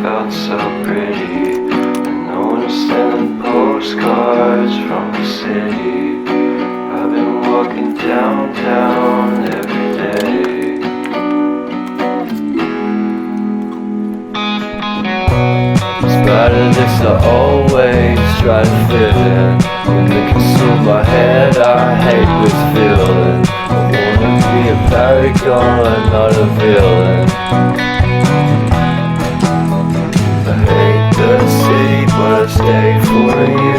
felt so pretty. And no one's sending postcards from the city. I've been walking downtown every day. Despite this I always try to fit in. When they consume my head I hate this feeling. I wanna be a paragon, not a villain. I hate the city but I stay for you.